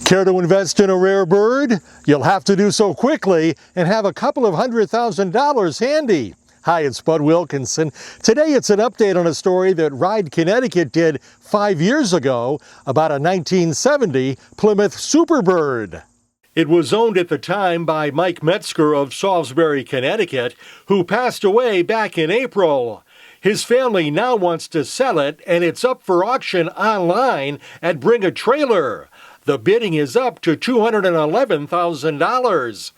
Care to invest in a rare bird? You'll have to do so quickly and have a couple of $100,000 handy. Hi, it's Bud Wilkinson. Today it's an update on a story that Ride Connecticut did 5 years ago about a 1970 Plymouth Superbird. It was owned at the time by Mike Metzger of Salisbury, Connecticut, who passed away back in April. His family now wants to sell it, and it's up for auction online at Bring a Trailer. The bidding is up to $211,000.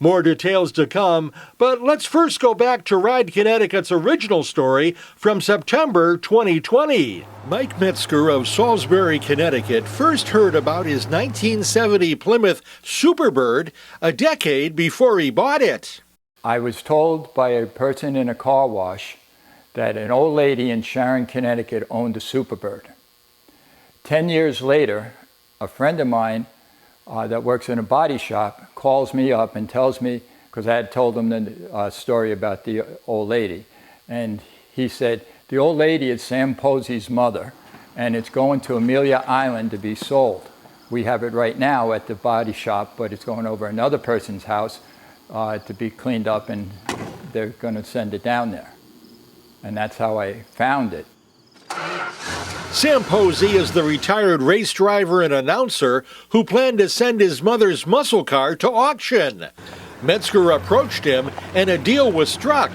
More details to come, but let's first go back to Ride Connecticut's original story from September 2020. Mike Metzger of Salisbury, Connecticut first heard about his 1970 Plymouth Superbird a decade before he bought it. I was told by a person in a car wash that an old lady in Sharon, Connecticut owned a Superbird. 10 years later, a friend of mine that works in a body shop calls me up and tells me, because I had told him the story about the old lady, and he said, the old lady is Sam Posey's mother, and it's going to Amelia Island to be sold. We have it right now at the body shop, but it's going over another person's house to be cleaned up, and they're going to send it down there. And that's how I found it. Sam Posey is the retired race driver and announcer who planned to send his mother's muscle car to auction. Metzger approached him and a deal was struck.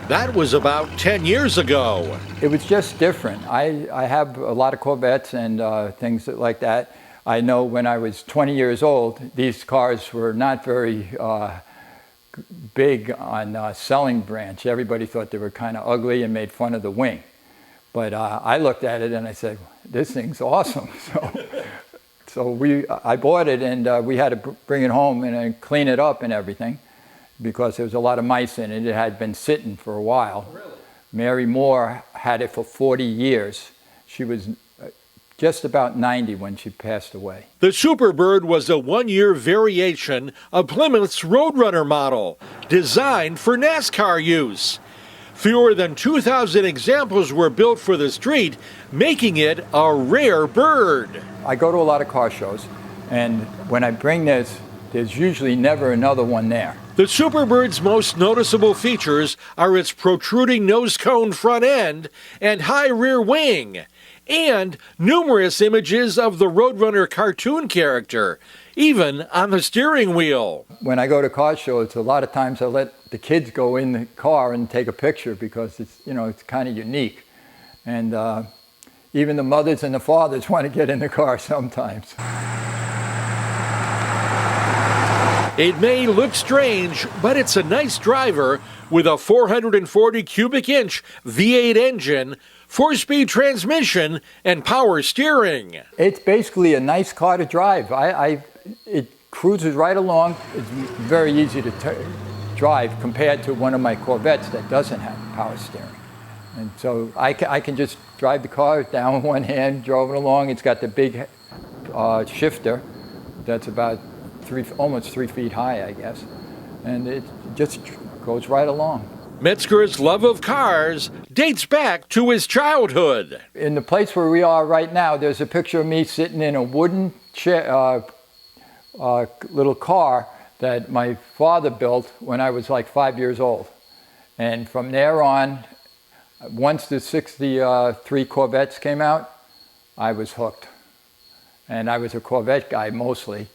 That was about 10 years ago. It was just different. I have a lot of Corvettes and things like that. I know when I was 20 years old, these cars were not very big on selling branch. Everybody thought they were kind of ugly and made fun of the wing. But I looked at it and I said, this thing's awesome. So I bought it, and we had to bring it home and clean it up and everything because there was a lot of mice in it. It had been sitting for a while. Really? Mary Moore had it for 40 years. She was just about 90 when she passed away. The Superbird was a one-year variation of Plymouth's Road Runner model, designed for NASCAR use. Fewer than 2,000 examples were built for the street, making it a rare bird. I go to a lot of car shows, and when I bring this, there's usually never another one there. The Superbird's most noticeable features are its protruding nose cone front end and high rear wing, and numerous images of the Roadrunner cartoon character, even on the steering wheel. When I go to car shows, a lot of times I let the kids go in the car and take a picture because it's, it's kind of unique. And even the mothers and the fathers want to get in the car sometimes. It may look strange, but it's a nice driver with a 440 cubic inch V8 engine, 4-speed transmission, and power steering. It's basically a nice car to drive. It cruises right along. It's very easy to drive compared to one of my Corvettes that doesn't have power steering. And so I can just drive the car down with one hand, drove it along. It's got the big shifter that's about almost 3 feet high, I guess. And it just goes right along. Metzger's love of cars dates back to his childhood. In the place where we are right now, there's a picture of me sitting in a wooden chair, little car that my father built when I was like 5 years old. And from there on, once the 63 Corvettes came out, I was hooked. And I was a Corvette guy mostly.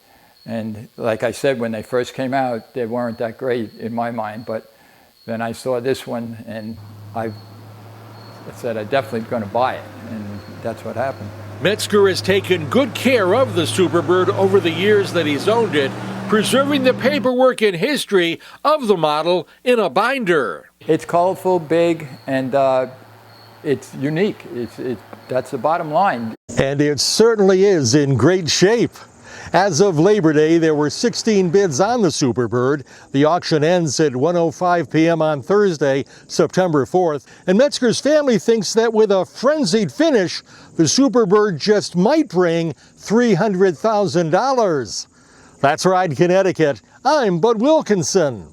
And like I said, when they first came out, they weren't that great in my mind. But then I saw this one, and I said I'm definitely going to buy it. And that's what happened. Metzger has taken good care of the Superbird over the years that he's owned it, preserving the paperwork and history of the model in a binder. It's colorful, big, and it's unique. That's the bottom line. And it certainly is in great shape. As of Labor Day, there were 16 bids on the Superbird. The auction ends at 1:05 p.m. on Thursday, September 4th. And Metzger's family thinks that with a frenzied finish, the Superbird just might bring $300,000. That's Ride Connecticut. I'm Bud Wilkinson.